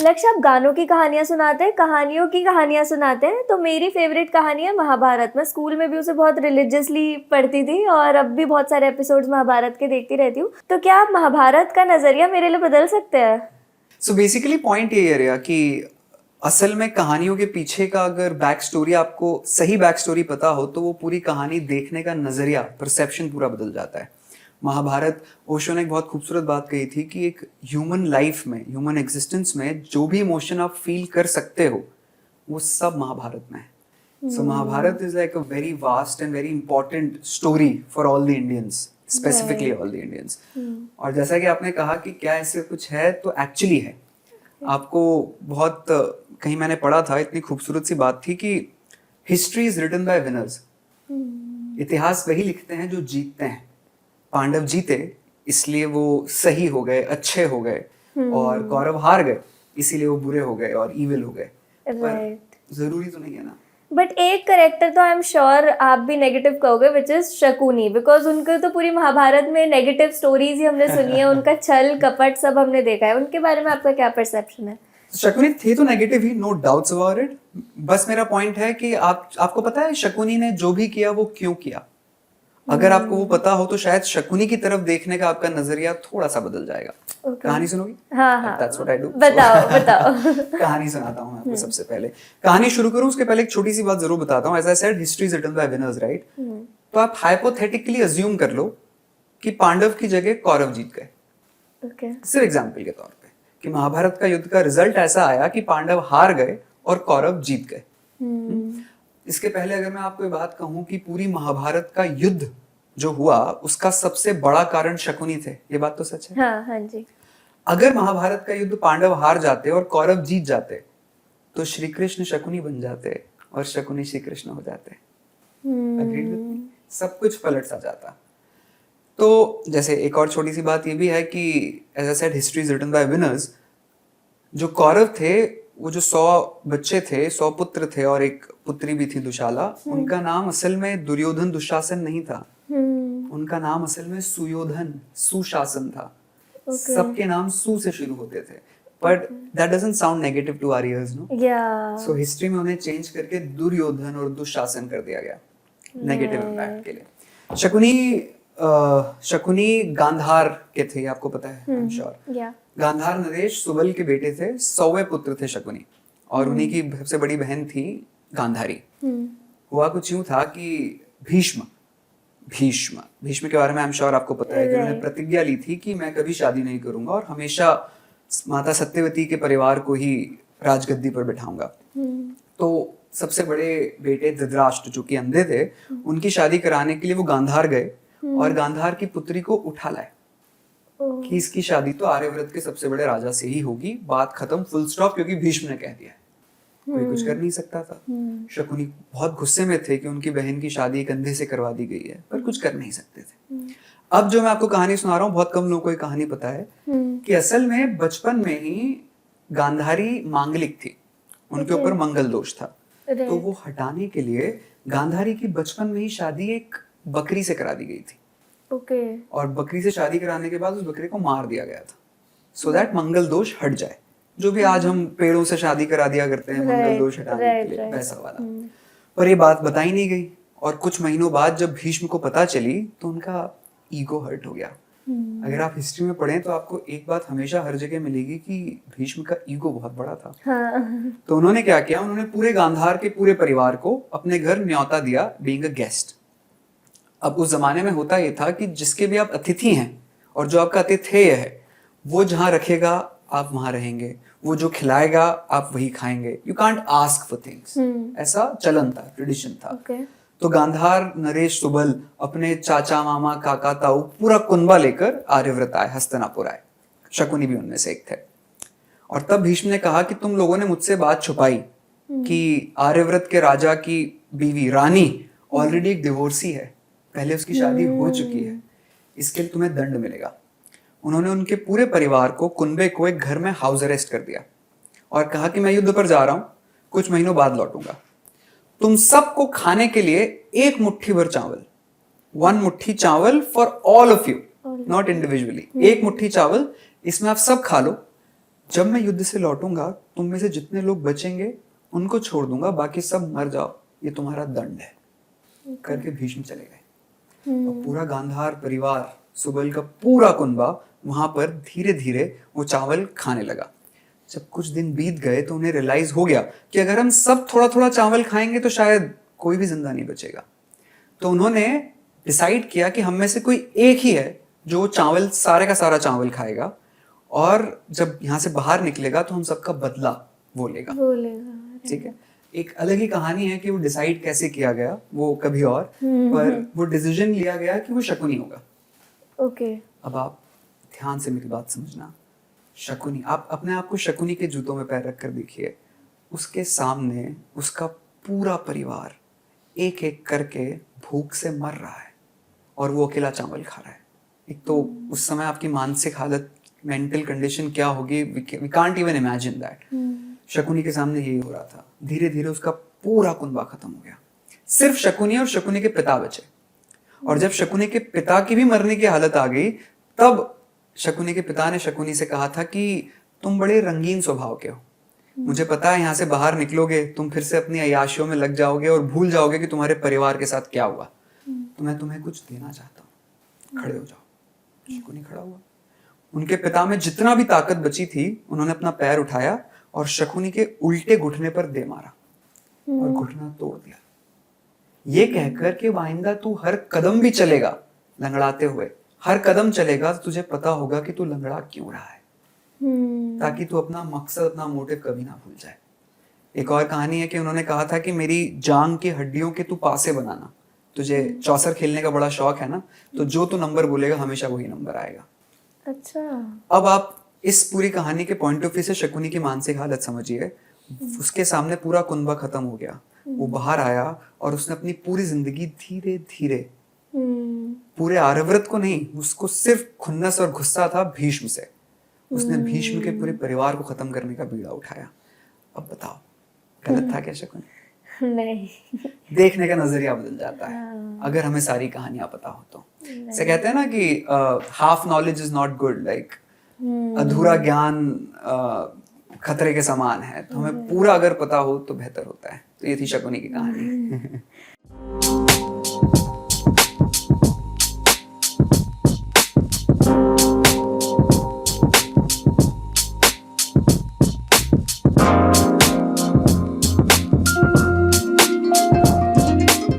लक्ष्य, आप गानों की कहानियां सुनाते हैं, कहानियों की कहानियां सुनाते हैं, तो मेरी फेवरेट कहानी है महाभारत। मैं स्कूल में भी उसे बहुत रिलीजियसली पढ़ती थी और अब भी बहुत सारे एपिसोड्स महाभारत के देखती रहती हूँ। तो क्या आप महाभारत का नजरिया मेरे लिए बदल सकते हैं? सो बेसिकली पॉइंट ये है रिया कि असल में कहानियों के पीछे का अगर बैक स्टोरी, आपको सही बैक स्टोरी पता हो तो वो पूरी कहानी देखने का नजरिया, परसेप्शन पूरा बदल जाता है। महाभारत, ओशो ने एक बहुत खूबसूरत बात कही थी कि एक ह्यूमन लाइफ में, ह्यूमन एग्जिस्टेंस में जो भी इमोशन आप फील कर सकते हो वो सब महाभारत में है। So Mahabharata is like a very vast and very important story for all the Indians, specifically all the Indians. और जैसा कि आपने कहा कि क्या ऐसे कुछ है, तो एक्चुअली है। आपको बहुत कहीं मैंने पढ़ा था, इतनी खूबसूरत सी बात थी कि history is written by winners. इतिहास वही लिखते हैं जो जीतते हैं। पांडव जीते इसलिए वो सही हो गए, अच्छे हो गए, और कौरव हार गए इसीलिए वो बुरे हो गए और इविल हो गए। पर जरूरी तो नहीं है ना। बट एक करेक्टर तो आई एम श्योर आप भी नेगेटिव कहोगे, विच इज शकुनी, बिकॉज उनके तो पूरी महाभारत में नेगेटिव स्टोरीज ही हमने सुनी है, उनका छल कपट सब हमने देखा है। उनके बारे में आपका क्या परसेप्शन है? शकुनी थे तो नेगेटिव ही, नो डाउट्स अबाउट इट। बस मेरा पॉइंट है कि आपको पता है शकुनी ने जो भी किया वो क्यों किया। अगर आपको वो पता हो तो शायद शकुनी की तरफ देखने का आपका नजरिया थोड़ा सा बदल जाएगा। कहानी सुनोगी? हाँ। That's what I do. बताओ। कहानी सुनाता हूँ मैं आपको। सबसे पहले कहानी शुरू करूँ उसके पहले एक छोटी सी बात जरूर बताता हूँ। As I said, history is written by winners, right? तो आप हाइपोथेटिकली अज्यूम कर लो कि पांडव की जगह कौरव जीत गए। सिर्फ एग्जाम्पल के तौर पे कि महाभारत का युद्ध का रिजल्ट ऐसा आया कि पांडव हार गए और कौरव जीत गए। इसके पहले अगर मैं आपको ये बात कहूं कि पूरी महाभारत का युद्ध जो हुआ उसका सबसे बड़ा कारण शकुनी थे, ये बात तो सच है। हाँ जी। अगर महाभारत का युद्ध पांडव हार जाते और कौरव जीत जाते तो श्री कृष्ण शकुनी बन जाते और शकुनी श्री कृष्ण हो जाते। Agreed with me? सब कुछ पलट सा जाता। तो जैसे एक और छोटी सी बात ये भी है कि as I said, history is written by winners. जो कौरव थे, वो जो 100 बच्चे थे, 100 पुत्र थे और एक पुत्री भी थी दुशाला, उनका नाम असल में दुर्योधन दुशासन नहीं था। उनका नाम असल में सुयोधन सुशासन था। सबके नाम सु से शुरू होते थे, but that doesn't sound negative to our ears, no? So history में उन्हें चेंज करके दुर्योधन और दुशासन कर दिया गया, नेगेटिव इम्पैक्ट के लिए। शकुनी गांधार के थे, आपको पता है, आई एम श्योर। गांधार नरेश सुबल के बेटे थे, 100वें पुत्र थे शकुनी, और उन्हीं की सबसे बड़ी बहन थी गांधारी। हुआ कुछ यूं था कि भीष्म के बारे में आई एम श्योर आपको पता है कि उन्होंने प्रतिज्ञा ली थी कि मैं कभी शादी नहीं करूंगा और हमेशा माता सत्यवती के परिवार को ही राजगद्दी पर बिठाऊंगा। तो सबसे बड़े बेटे धृतराष्ट्र जो कि अंधे थे, उनकी शादी कराने के लिए वो गांधार गए और गांधार की पुत्री को उठा लाए कि इसकी शादी तो आर्यव्रत के सबसे बड़े राजा से ही होगी, बात खत्म, फुल स्टॉप, क्योंकि भीष्म ने कह दिया। कोई कुछ कर नहीं सकता था। शकुनी बहुत गुस्से में थे कि उनकी बहन की शादी एक अंधे से करवा दी गई है, पर कुछ कर नहीं सकते थे। अब जो मैं आपको कहानी सुना रहा हूँ, बहुत कम लोगों को ये कहानी पता है कि असल में बचपन में ही गांधारी मांगलिक थी, उनके ऊपर मंगल दोष था। तो वो हटाने के लिए गांधारी की बचपन में ही शादी एक बकरी से करा दी गई थी। और बकरी से शादी कराने के बाद उस बकरे को मार दिया गया था, सो दैट मंगल दोष हट जाए। जो भी आज हम पेड़ों से शादी करा दिया करते हैं मंगल दोष हटाने के लिए, वैसा वाला। पर ये बात बताई नहीं गई, और कुछ महीनों बाद जब भीष्म को पता चली तो उनका ईगो हर्ट हो गया। अगर आप हिस्ट्री में पढ़ें तो आपको एक बात हमेशा हर जगह मिलेगी कि भीष्म का ईगो बहुत बड़ा था। तो उन्होंने क्या किया, उन्होंने पूरे गांधार के पूरे परिवार को अपने घर न्योता दिया, बीइंग अ गेस्ट। अब उस जमाने में होता ये था कि जिसके भी आप अतिथि हैं और जो आपका आतिथेय है, वो जहां रखेगा आप वहां रहेंगे, वो जो खिलाएगा आप वही खाएंगे। You can't ask for things, ऐसा चलन था, ट्रेडिशन था। तो गांधार नरेश सुबल अपने चाचा मामा काका ताऊ पूरा कुनबा लेकर आर्यव्रत आए, हस्तिनापुर आए। शकुनी भी उनमें से एक थे। और तब भीष्म ने कहा कि तुम लोगों ने मुझसे बात छुपाई कि आर्यव्रत के राजा की बीवी रानी ऑलरेडी एक डिवोर्सी है, पहले उसकी शादी हो चुकी है, इसके लिए तुम्हें दंड मिलेगा। उन्होंने उनके पूरे परिवार को, कुनबे को, एक घर में हाउस अरेस्ट कर दिया और कहा कि मैं युद्ध पर जा रहा हूं, कुछ महीनों बाद लौटूंगा। तुम सबको खाने के लिए एक मुट्ठी भर चावल, 1 मुट्ठी चावल for all of you, not individually, एक मुट्ठी चावल, इसमें आप सब खा लो, जब मैं युद्ध से लौटूंगा तुम में से जितने लोग बचेंगे उनको छोड़ दूंगा, बाकी सब मर जाओ, ये तुम्हारा दंड है। करके भीष्म चले गए और पूरा गांधार परिवार, सुबल का पूरा कुनबा वहां पर धीरे धीरे वो चावल खाने लगा। जब कुछ दिन बीत गए तो उन्हें रियलाइज हो गया कि अगर हम सब थोड़ा थोड़ा चावल खाएंगे तो शायद कोई भी जिंदा नहीं बचेगा। तो उन्होंने डिसाइड किया कि हम में से कोई एक ही है जो चावल, सारे का सारा चावल खाएगा, और जब यहाँ से बाहर निकलेगा तो हम सबका बदला वो लेगा। ठीक है, एक अलग ही कहानी है कि वो डिसाइड कैसे किया गया, वो कभी और, पर वो डिसीजन लिया गया कि वो शकुनी होगा। ओके। अब आप ध्यान से मेरी बात समझना। शकुनी, आप अपने आप को शकुनी के जूतों में पैर रखकर देखिए। उसके सामने उसका पूरा परिवार एक एक करके भूख से मर रहा है और वो अकेला चावल खा रहा है। एक तो उस समय आपकी मानसिक हालत, मेंटल कंडीशन क्या होगी, we can't even imagine that. Shakuni के सामने यही हो रहा था। धीरे धीरे उसका पूरा कुनबा खत्म हो गया, सिर्फ शकुनी और शकुनी के पिता बचे। और जब शकुनी के पिता की भी मरने की हालत आ गई, तब शकुनी के पिता ने शकुनी से कहा था कि तुम बड़े रंगीन स्वभाव के हो, मुझे पता है यहाँ से बाहर निकलोगे तुम फिर से अपनी अय्याशियों में लग जाओगे और भूल जाओगे कि तुम्हारे परिवार के साथ क्या हुआ, तो मैं तुम्हें कुछ देना चाहता हूँ, खड़े हो जाओ। शकुनी खड़ा हुआ। उनके पिता में जितना भी ताकत बची थी उन्होंने अपना पैर उठाया और शकुनी के उल्टे घुटने पर दे मारा और घुटना तोड़ दिया, ये कहकर कि आइंदा तू हर कदम भी चलेगा लंगड़ाते हुए, हर कदम चलेगा तो तुझे पता होगा कि तू लंगड़ा क्यों रहा है, ताकि तू अपना मकसद, अपना मोटिव कभी ना भूल जाए। एक और कहानी है कि उन्होंने कहा था कि मेरी जांग की हड्डियों के तू पासे बनाना, तुझे चौसर खेलने का बड़ा शौक है ना, तो जो तू नंबर बोलेगा हमेशा वही नंबर आएगा। अच्छा। अब आप इस पूरी कहानी के पॉइंट ऑफ व्यू से शकुनी की मानसिक हालत समझिए। उसके सामने पूरा कुनबा खत्म हो गया, वो बाहर आया और उसने अपनी पूरी जिंदगी धीरे धीरे, पूरे आर्यव्रत को नहीं, उसको सिर्फ खुन्नस और गुस्सा था भीष्म से, उसने भीष्म के पूरे परिवार को खत्म करने का बीड़ा उठाया। अब बताओ गलत था क्या शकुनी? नहीं। देखने का नजरिया बदल जाता है अगर हमें सारी कहानियां पता हो तो। से कहते हैं ना कि half knowledge is not good, like अधूरा ज्ञान खतरे के समान है, तो हमें पूरा अगर पता हो तो बेहतर होता है। तो ये थी शकुनी की कहानी।